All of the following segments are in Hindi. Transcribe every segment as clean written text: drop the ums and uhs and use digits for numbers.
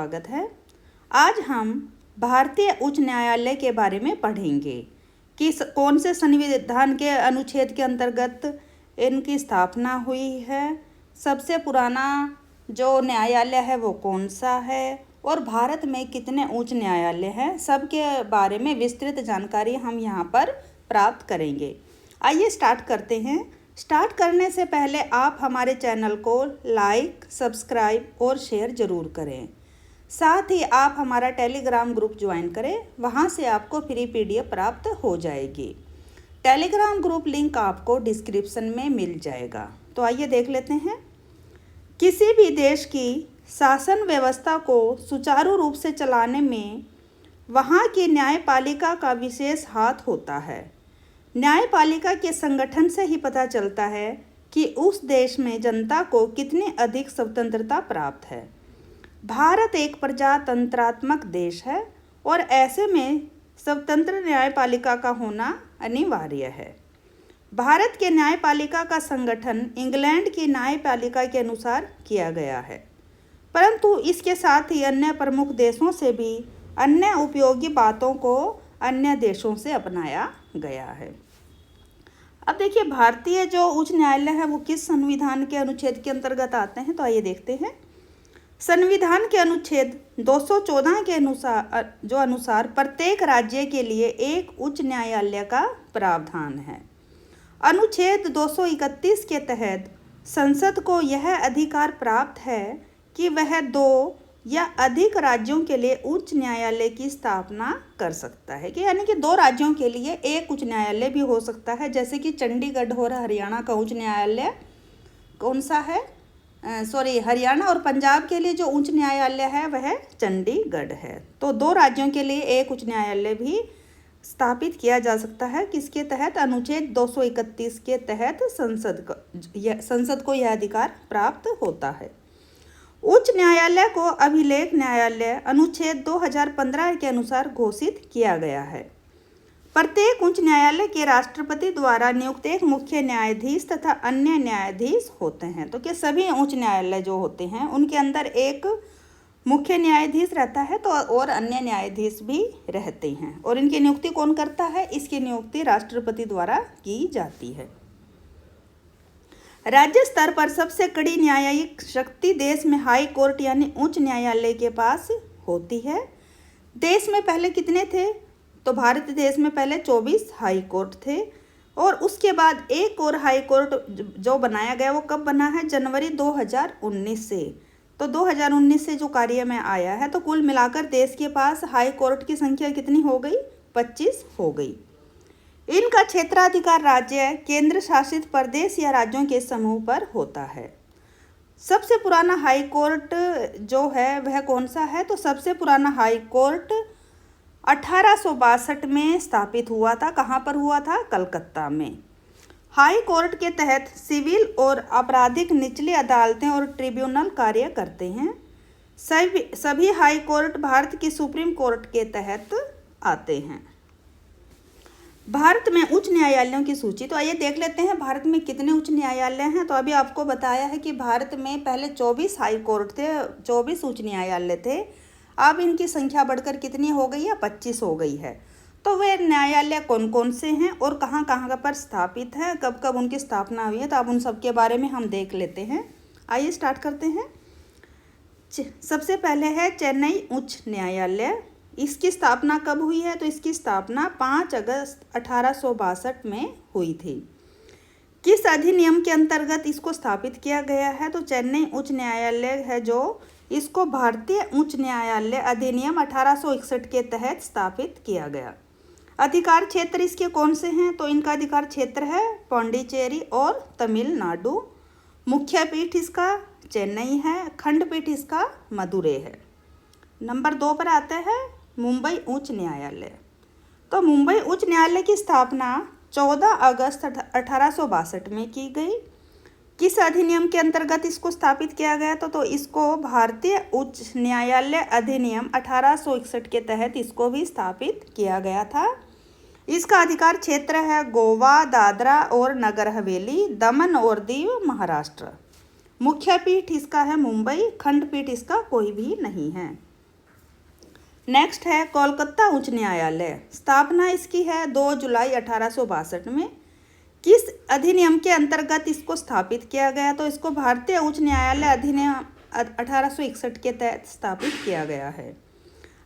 स्वागत है। आज हम भारतीय उच्च न्यायालय के बारे में पढ़ेंगे कि कौन से संविधान के अनुच्छेद के अंतर्गत इनकी स्थापना हुई है, सबसे पुराना जो न्यायालय है वो कौन सा है और भारत में कितने उच्च न्यायालय हैं, सबके बारे में विस्तृत जानकारी हम यहाँ पर प्राप्त करेंगे। आइए स्टार्ट करते हैं। स्टार्ट करने से पहले आप हमारे चैनल को लाइक, सब्सक्राइब और शेयर ज़रूर करें। साथ ही आप हमारा टेलीग्राम ग्रुप ज्वाइन करें, वहां से आपको फ्री पीडीएफ प्राप्त हो जाएगी। टेलीग्राम ग्रुप लिंक आपको डिस्क्रिप्शन में मिल जाएगा। तो आइए देख लेते हैं। किसी भी देश की शासन व्यवस्था को सुचारू रूप से चलाने में वहां की न्यायपालिका का विशेष हाथ होता है। न्यायपालिका के संगठन से ही पता चलता है कि उस देश में जनता को कितनी अधिक स्वतंत्रता प्राप्त है। भारत एक प्रजातंत्रात्मक देश है और ऐसे में स्वतंत्र न्यायपालिका का होना अनिवार्य है। भारत के न्यायपालिका का संगठन इंग्लैंड की न्यायपालिका के अनुसार किया गया है, परंतु इसके साथ ही अन्य प्रमुख देशों से भी अन्य उपयोगी बातों को अन्य देशों से अपनाया गया है। अब देखिए, भारतीय जो उच्च न्यायालय है वो किस संविधान के अनुच्छेद के अंतर्गत आते हैं, तो आइए देखते हैं। संविधान के अनुच्छेद 214 के अनुसार प्रत्येक राज्य के लिए एक उच्च न्यायालय का प्रावधान है। अनुच्छेद 231 के तहत संसद को यह अधिकार प्राप्त है कि वह 2 या अधिक राज्यों के लिए उच्च न्यायालय की स्थापना कर सकता है, कि यानी कि 2 राज्यों के लिए एक उच्च न्यायालय भी हो सकता है। जैसे कि चंडीगढ़ और हरियाणा का उच्च न्यायालय कौन सा है, हरियाणा और पंजाब के लिए जो उच्च न्यायालय है वह चंडीगढ़ है। तो 2 राज्यों के लिए एक उच्च न्यायालय भी स्थापित किया जा सकता है। किसके तहत? अनुच्छेद 231 के तहत संसद को यह अधिकार प्राप्त होता है। उच्च न्यायालय को अभिलेख न्यायालय अनुच्छेद 2015 के अनुसार घोषित किया गया है। प्रत्येक उच्च न्यायालय के राष्ट्रपति द्वारा नियुक्त एक मुख्य न्यायाधीश तथा अन्य न्यायाधीश होते हैं। तो क्या सभी उच्च न्यायालय जो होते हैं उनके अंदर एक मुख्य न्यायाधीश रहता है तो और अन्य न्यायाधीश भी रहते हैं। और इनकी नियुक्ति कौन करता है? इसकी नियुक्ति राष्ट्रपति द्वारा की जाती है। राज्य स्तर पर सबसे कड़ी न्यायिक शक्ति देश में हाई कोर्ट यानी उच्च न्यायालय के पास होती है। देश में पहले कितने थे? तो भारत देश में पहले 24 हाई कोर्ट थे और उसके बाद एक और हाई कोर्ट जो बनाया गया वो कब बना है? जनवरी 2019 से। तो 2019 से जो कार्य में आया है, तो कुल मिलाकर देश के पास हाई कोर्ट की संख्या कितनी हो गई? 25 हो गई। इनका क्षेत्राधिकार राज्य, केंद्र शासित प्रदेश या राज्यों के समूह पर होता है। सबसे पुराना हाई कोर्ट जो है वह कौन सा है? तो सबसे पुराना हाई कोर्ट 1862 में स्थापित हुआ था। कहाँ पर हुआ था? कलकत्ता में। हाई कोर्ट के तहत सिविल और आपराधिक निचली अदालतें और ट्रिब्यूनल कार्य करते हैं। सभी हाई कोर्ट भारत की सुप्रीम कोर्ट के तहत आते हैं। भारत में उच्च न्यायालयों की सूची, तो आइए देख लेते हैं भारत में कितने उच्च न्यायालय हैं। तो अभी आपको बताया है कि भारत में पहले 24 हाई कोर्ट थे, 24 उच्च न्यायालय थे। अब इनकी संख्या बढ़कर कितनी हो गई है? 25 हो गई है। तो वे न्यायालय कौन कौन से हैं और कहाँ कहाँ पर स्थापित हैं, कब कब उनकी स्थापना हुई है, तो अब उन सब के बारे में हम देख लेते हैं। आइए स्टार्ट करते हैं। सबसे पहले है चेन्नई उच्च न्यायालय। इसकी स्थापना कब हुई है? तो इसकी स्थापना 5 अगस्त 1862 में हुई थी। किस अधिनियम के अंतर्गत इसको स्थापित किया गया है? तो चेन्नई उच्च न्यायालय है जो, इसको भारतीय उच्च न्यायालय अधिनियम 1861 के तहत स्थापित किया गया। अधिकार क्षेत्र इसके कौन से हैं? तो इनका अधिकार क्षेत्र है पौंडीचेरी और तमिलनाडु। मुख्य पीठ इसका चेन्नई है, खंडपीठ इसका मदुरै है। नंबर 2 पर आता है मुंबई उच्च न्यायालय। तो मुंबई उच्च न्यायालय की स्थापना 14 अगस्त 1862 में की गई। किस अधिनियम के अंतर्गत इसको स्थापित किया गया? तो इसको भारतीय उच्च न्यायालय अधिनियम 1861 के तहत इसको भी स्थापित किया गया था। इसका अधिकार क्षेत्र है गोवा, दादरा और नगर हवेली, दमन और दीव, महाराष्ट्र। मुख्य पीठ इसका है मुंबई, खंडपीठ इसका कोई भी नहीं है। नेक्स्ट है कोलकाता उच्च न्यायालय। स्थापना इसकी है 2 जुलाई 1862 में। किस अधिनियम के अंतर्गत इसको स्थापित किया गया? तो इसको भारतीय उच्च न्यायालय अधिनियम 1861 के तहत स्थापित किया गया है।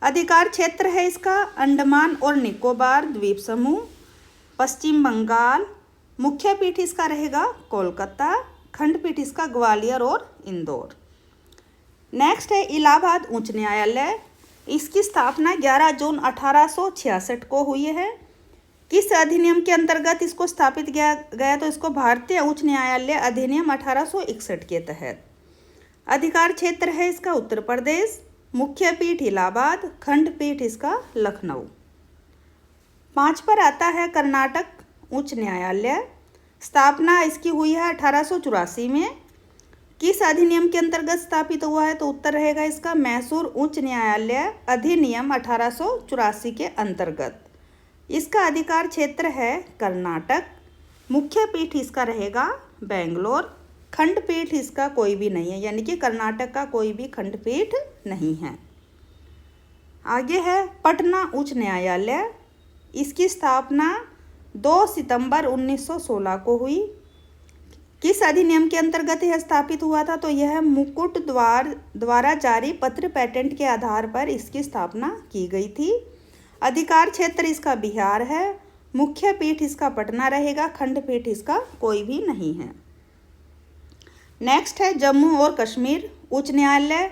अधिकार क्षेत्र है इसका अंडमान और निकोबार द्वीप समूह, पश्चिम बंगाल। मुख्य पीठ इसका रहेगा कोलकाता, खंडपीठ इसका ग्वालियर और इंदौर। नेक्स्ट है इलाहाबाद उच्च न्यायालय। इसकी स्थापना 11 जून 1866 को हुई है। किस अधिनियम के अंतर्गत इसको स्थापित किया गया? तो इसको भारतीय उच्च न्यायालय अधिनियम 1861 के तहत। अधिकार क्षेत्र है इसका उत्तर प्रदेश, मुख्य पीठ इलाहाबाद, खंडपीठ इसका लखनऊ। 5 पर आता है कर्नाटक उच्च न्यायालय। स्थापना इसकी हुई है 1884 में। किस अधिनियम के अंतर्गत स्थापित हुआ है? तो उत्तर रहेगा इसका मैसूर उच्च न्यायालय अधिनियम 1884 के अंतर्गत। इसका अधिकार क्षेत्र है कर्नाटक, मुख्य पीठ इसका रहेगा बेंगलोर, खंडपीठ इसका कोई भी नहीं है, यानी कि कर्नाटक का कोई भी खंडपीठ नहीं है। आगे है पटना उच्च न्यायालय। इसकी स्थापना 2 सितंबर 1916 को हुई। किस अधिनियम के अंतर्गत यह स्थापित हुआ था? तो यह मुकुट द्वारा जारी पत्र पेटेंट के आधार पर इसकी स्थापना की गई थी। अधिकार क्षेत्र इसका बिहार है, मुख्य पीठ इसका पटना रहेगा, खंडपीठ इसका कोई भी नहीं है। नेक्स्ट है जम्मू और कश्मीर उच्च न्यायालय।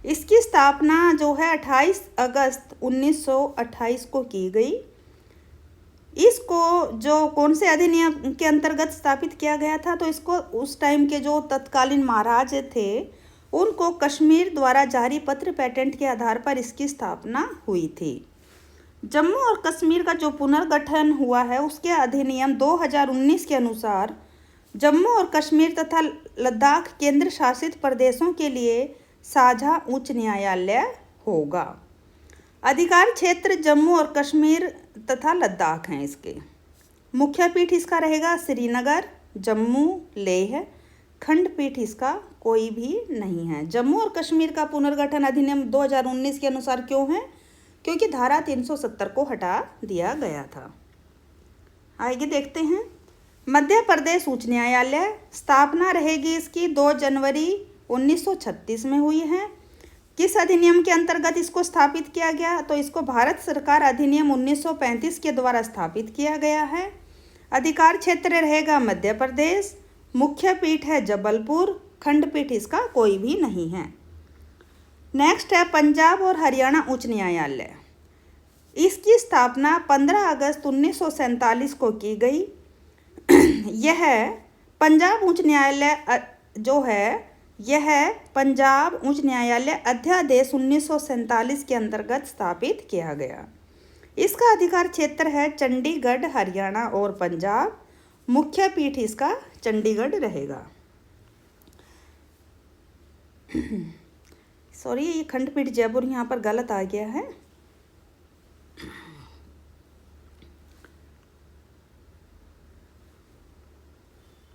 इसकी स्थापना जो है 28 अगस्त 1928 को की गई। इसको जो कौन से अधिनियम के अंतर्गत स्थापित किया गया था? तो इसको उस टाइम के जो तत्कालीन महाराज थे उनको कश्मीर द्वारा जारी पत्र पेटेंट के आधार पर इसकी स्थापना हुई थी। जम्मू और कश्मीर का जो पुनर्गठन हुआ है उसके अधिनियम 2019 के अनुसार जम्मू और कश्मीर तथा लद्दाख केंद्र शासित प्रदेशों के लिए साझा उच्च न्यायालय होगा। अधिकार क्षेत्र जम्मू और कश्मीर तथा लद्दाख हैं इसके। मुख्य पीठ इसका रहेगा श्रीनगर, जम्मू, लेह, खंडपीठ इसका कोई भी नहीं है। जम्मू और कश्मीर का पुनर्गठन अधिनियम 2019 के अनुसार क्यों है? क्योंकि धारा 370 को हटा दिया गया था। आगे देखते हैं मध्य प्रदेश उच्च न्यायालय। स्थापना रहेगी इसकी 2 जनवरी 1936 में हुई है। किस अधिनियम के अंतर्गत इसको स्थापित किया गया? तो इसको भारत सरकार अधिनियम 1935 के द्वारा स्थापित किया गया है। अधिकार क्षेत्र रहेगा मध्य प्रदेश, मुख्य पीठ है जबलपुर, खंडपीठ इसका कोई भी नहीं है। नेक्स्ट है पंजाब और हरियाणा उच्च न्यायालय। इसकी स्थापना 15 अगस्त 1947 को की गई। यह पंजाब उच्च न्यायालय जो है यह पंजाब उच्च न्यायालय अध्यादेश 1947 के अंतर्गत स्थापित किया गया। इसका अधिकार क्षेत्र है चंडीगढ़, हरियाणा और पंजाब। मुख्य पीठ इसका चंडीगढ़ रहेगा। सॉरी, ये खंडपीठ जयपुर यहाँ पर गलत आ गया है।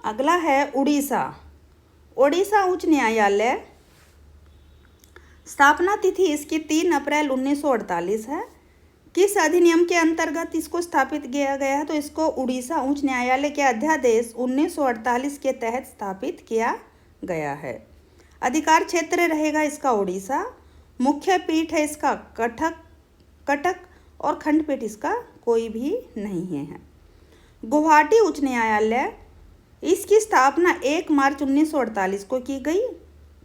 अगला है उड़ीसा। ओडिशा उच्च न्यायालय। स्थापना तिथि इसकी 3 अप्रैल 1948 है। किस अधिनियम के अंतर्गत इसको स्थापित किया गया है? तो इसको उड़ीसा उच्च न्यायालय के अध्यादेश 1948 के तहत स्थापित किया गया है। अधिकार क्षेत्र रहेगा इसका उड़ीसा, मुख्य पीठ है इसका कटक और खंडपीठ इसका कोई भी नहीं है। गुवाहाटी उच्च न्यायालय। इसकी स्थापना 1 मार्च 1948 को की गई।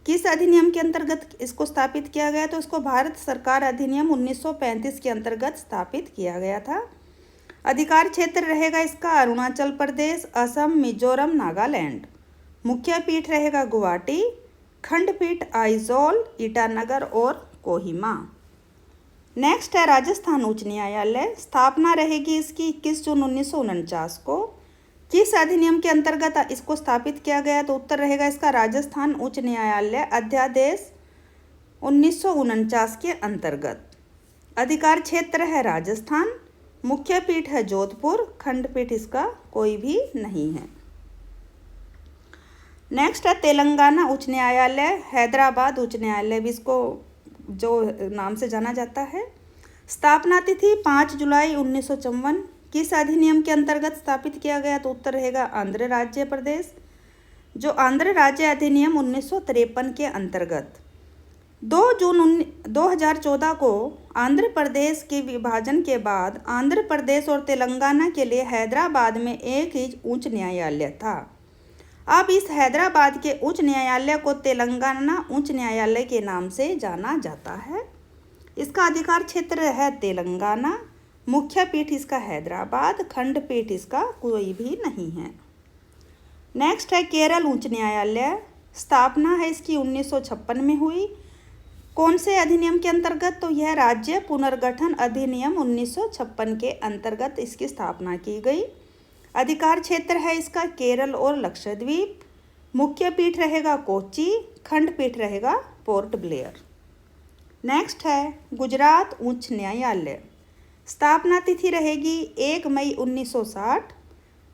किस अधिनियम के अंतर्गत इसको स्थापित किया गया? तो इसको भारत सरकार अधिनियम 1935 के अंतर्गत स्थापित किया गया था। अधिकार क्षेत्र रहेगा इसका अरुणाचल प्रदेश, असम, मिजोरम, नागालैंड। मुख्य पीठ रहेगा गुवाहाटी, खंडपीठ आइजोल, ईटानगर और कोहिमा। नेक्स्ट है राजस्थान उच्च न्यायालय। स्थापना रहेगी इसकी 21 जून 1949 को। किस अधिनियम के अंतर्गत इसको स्थापित किया गया? तो उत्तर रहेगा इसका राजस्थान उच्च न्यायालय अध्यादेश 1949 के अंतर्गत। अधिकार क्षेत्र है राजस्थान, मुख्य पीठ है जोधपुर, खंडपीठ इसका कोई भी नहीं है। नेक्स्ट है तेलंगाना उच्च न्यायालय, हैदराबाद उच्च न्यायालय भी इसको जो नाम से जाना जाता है। स्थापना तिथि 5 जुलाई 1954। किस अधिनियम के अंतर्गत स्थापित किया गया? तो उत्तर रहेगा आंध्र राज्य प्रदेश, जो आंध्र राज्य अधिनियम 1953 के अंतर्गत 2 जून 2014 को आंध्र प्रदेश के विभाजन के बाद आंध्र प्रदेश और तेलंगाना के लिए हैदराबाद में एक ही उच्च न्यायालय था। अब इस हैदराबाद के उच्च न्यायालय को तेलंगाना उच्च न्यायालय के नाम से जाना जाता है। इसका अधिकार क्षेत्र है तेलंगाना, मुख्य पीठ इसका हैदराबाद, खंडपीठ इसका कोई भी नहीं है। नेक्स्ट है केरल उच्च न्यायालय। स्थापना है इसकी 1956 में हुई। कौन से अधिनियम के अंतर्गत? तो यह राज्य पुनर्गठन अधिनियम 1956 के अंतर्गत इसकी स्थापना की गई। अधिकार क्षेत्र है इसका केरल और लक्षद्वीप, मुख्य पीठ रहेगा कोच्चि, खंडपीठ रहेगा पोर्ट ब्लेयर। नेक्स्ट है गुजरात उच्च न्यायालय। स्थापना तिथि रहेगी 1 मई 1960।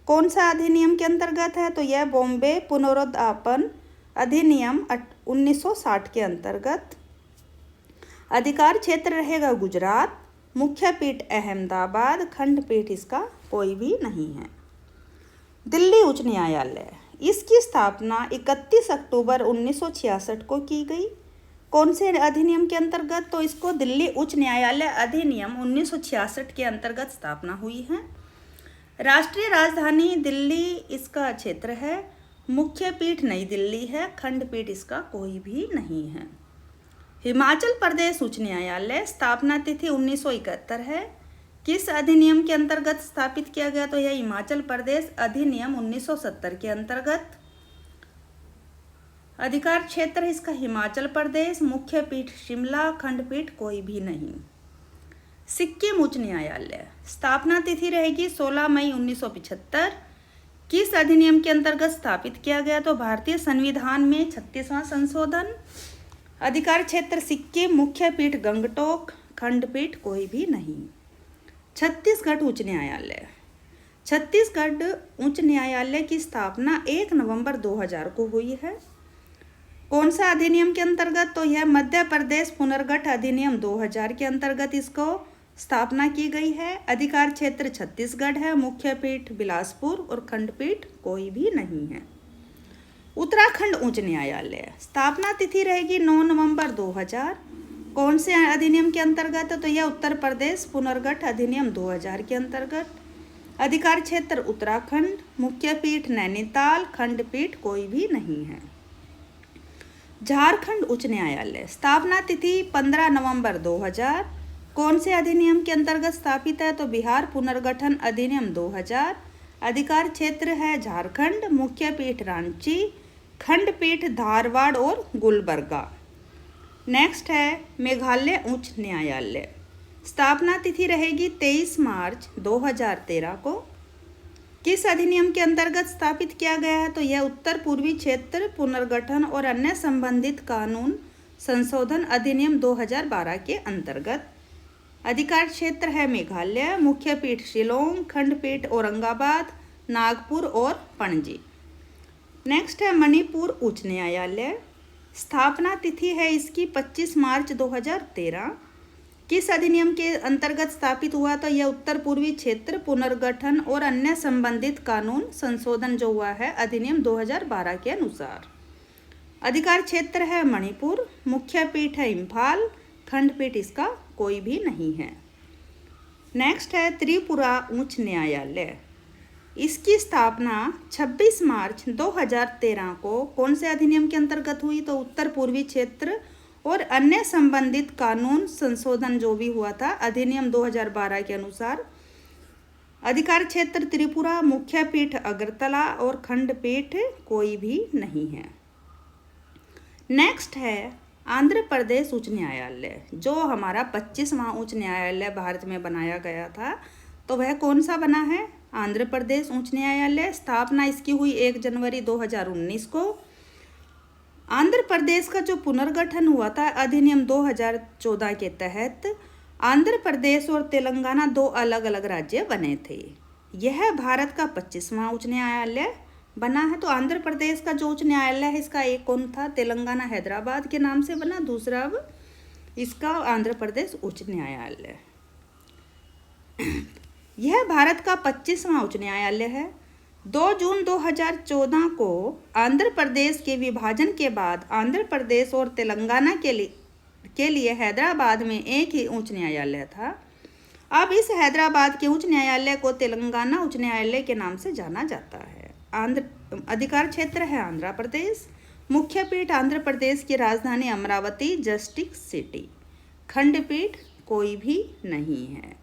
कौन सा अधिनियम के अंतर्गत है? तो यह बॉम्बे पुनरुत्थान अधिनियम 1960 के अंतर्गत। अधिकार क्षेत्र रहेगा गुजरात, मुख्य पीठ अहमदाबाद, खंडपीठ इसका कोई भी नहीं है। दिल्ली उच्च न्यायालय। इसकी स्थापना 31 अक्टूबर 1966 को की गई। कौन से अधिनियम के अंतर्गत? तो इसको दिल्ली उच्च न्यायालय अधिनियम 1966 के अंतर्गत स्थापना हुई है। राष्ट्रीय राजधानी दिल्ली इसका क्षेत्र है, मुख्य पीठ नई दिल्ली है, खंडपीठ इसका कोई भी नहीं है। हिमाचल प्रदेश उच्च न्यायालय। स्थापना तिथि 1971 है। किस अधिनियम के अंतर्गत स्थापित किया गया? तो यह हिमाचल प्रदेश अधिनियम 1970 के अंतर्गत। अधिकार क्षेत्र इसका हिमाचल प्रदेश, मुख्य पीठ शिमला, खंडपीठ कोई भी नहीं। सिक्किम उच्च न्यायालय। स्थापना तिथि रहेगी 16 मई 1975। किस अधिनियम के अंतर्गत स्थापित किया गया? तो भारतीय संविधान में 36वां संशोधन। अधिकार क्षेत्र सिक्किम, मुख्य पीठ गंगटोक, खंडपीठ कोई भी नहीं। छत्तीसगढ़ उच्च न्यायालय। छत्तीसगढ़ उच्च न्यायालय की स्थापना 1 नवंबर 2000 को हुई है। कौन सा अधिनियम के अंतर्गत? तो यह मध्य प्रदेश पुनर्गठन अधिनियम 2000 के अंतर्गत इसको स्थापना की गई है। अधिकार क्षेत्र छत्तीसगढ़ है, मुख्य पीठ बिलासपुर और खंडपीठ कोई भी नहीं है। उत्तराखंड उच्च न्यायालय। स्थापना तिथि रहेगी 9 नवंबर 2000। कौन से अधिनियम के अंतर्गत? तो यह उत्तर प्रदेश पुनर्गठन अधिनियम 2000 के अंतर्गत। अधिकार क्षेत्र उत्तराखंड, मुख्य पीठ नैनीताल, खंडपीठ कोई भी नहीं है। झारखंड उच्च न्यायालय। स्थापना तिथि 15 नवंबर 2000। कौन से अधिनियम के अंतर्गत स्थापित है? तो बिहार पुनर्गठन अधिनियम 2000। अधिकार क्षेत्र है झारखंड, मुख्य पीठ रांची, खंडपीठ धारवाड़ और गुलबर्गा। नेक्स्ट है मेघालय उच्च न्यायालय। स्थापना तिथि रहेगी 23 मार्च 2013 को। किस अधिनियम के अंतर्गत स्थापित किया गया है? तो यह उत्तर पूर्वी क्षेत्र पुनर्गठन और अन्य संबंधित कानून संशोधन अधिनियम 2012 के अंतर्गत। अधिकार क्षेत्र है मेघालय, मुख्य पीठ शिलोंग, खंडपीठ औरंगाबाद, नागपुर और पणजी। नेक्स्ट है मणिपुर उच्च न्यायालय। स्थापना तिथि है इसकी 25 मार्च 2013। किस अधिनियम के अंतर्गत स्थापित हुआ? तो यह उत्तर पूर्वी क्षेत्र पुनर्गठन और अन्य संबंधित कानून संशोधन जो हुआ है अधिनियम 2012 के अनुसार। अधिकार क्षेत्र है मणिपुर, मुख्य पीठ है इम्फाल, खंडपीठ इसका कोई भी नहीं है। नेक्स्ट है त्रिपुरा उच्च न्यायालय। इसकी स्थापना 26 मार्च 2013 को कौन से अधिनियम के अंतर्गत हुई? तो उत्तर पूर्वी क्षेत्र और अन्य संबंधित कानून संशोधन जो भी हुआ था अधिनियम 2012 के अनुसार। अधिकार क्षेत्र त्रिपुरा, मुख्य पीठ अगरतला और खंडपीठ कोई भी नहीं है। नेक्स्ट है आंध्र प्रदेश उच्च न्यायालय, जो हमारा 25वां उच्च न्यायालय भारत में बनाया गया था। तो वह कौन सा बना है? आंध्र प्रदेश उच्च न्यायालय। स्थापना इसकी हुई 1 जनवरी 2019 को। आंध्र प्रदेश का जो पुनर्गठन हुआ था अधिनियम 2014 के तहत आंध्र प्रदेश और तेलंगाना 2 अलग अलग राज्य बने थे। यह भारत का 25वां उच्च न्यायालय बना है। तो आंध्र प्रदेश का जो उच्च न्यायालय है इसका एक कौन था? तेलंगाना हैदराबाद के नाम से बना, दूसरा अब इसका आंध्र प्रदेश उच्च न्यायालय। यह भारत का 25वां उच्च न्यायालय है। 2 जून 2014 को आंध्र प्रदेश के विभाजन के बाद आंध्र प्रदेश और तेलंगाना के लिए हैदराबाद में एक ही उच्च न्यायालय था। अब इस हैदराबाद के उच्च न्यायालय को तेलंगाना उच्च न्यायालय के नाम से जाना जाता है। अधिकार क्षेत्र है आंध्र प्रदेश। मुख्य पीठ आंध्र प्रदेश की राजधानी अमरावती, डिस्ट्रिक्ट सिटी। खंडपीठ कोई भी नहीं है।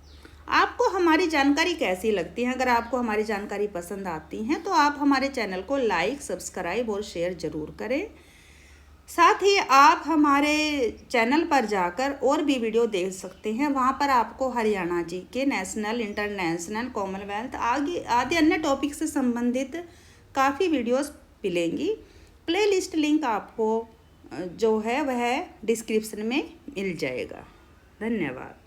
आपको हमारी जानकारी कैसी लगती है? अगर आपको हमारी जानकारी पसंद आती है तो आप हमारे चैनल को लाइक, सब्सक्राइब और शेयर ज़रूर करें। साथ ही आप हमारे चैनल पर जाकर और भी वीडियो देख सकते हैं। वहां पर आपको हरियाणा जी के नेशनल, इंटरनेशनल, कॉमनवेल्थ आदि अन्य टॉपिक से संबंधित काफ़ी वीडियोस मिलेंगी। प्लेलिस्ट लिंक आपको जो है वह डिस्क्रिप्शन में मिल जाएगा। धन्यवाद।